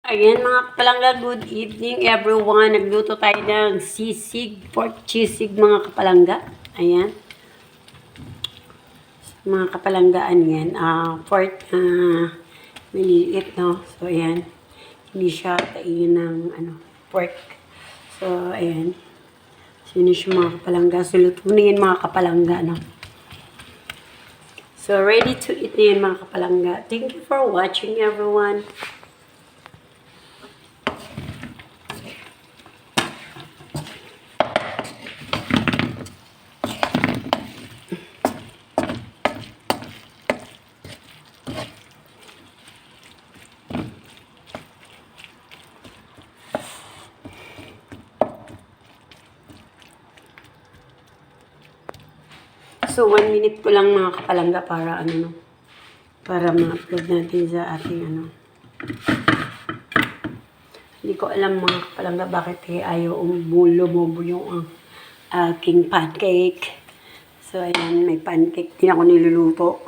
Ayan mga kapalangga, good evening everyone. Nagluto tayo ng sisig, pork sisig mga kapalangga. Ayan. Mga kapalanggaan yan. Pork maliliit, no? So, ayan. Hindi siya kainin ng pork. So, ayan. Sino siya mga kapalangga? So, luto na yan mga kapalangga, no? So, ready to eat na yan mga kapalangga. Thank you for watching everyone. So, 1 minute ko lang mga kapalangga para para ma-upload natin sa ating Hindi ko alam mga kapalangga bakit ayaw lumobo yung aking pancake. So, ayan, may pancake din ako niluluto.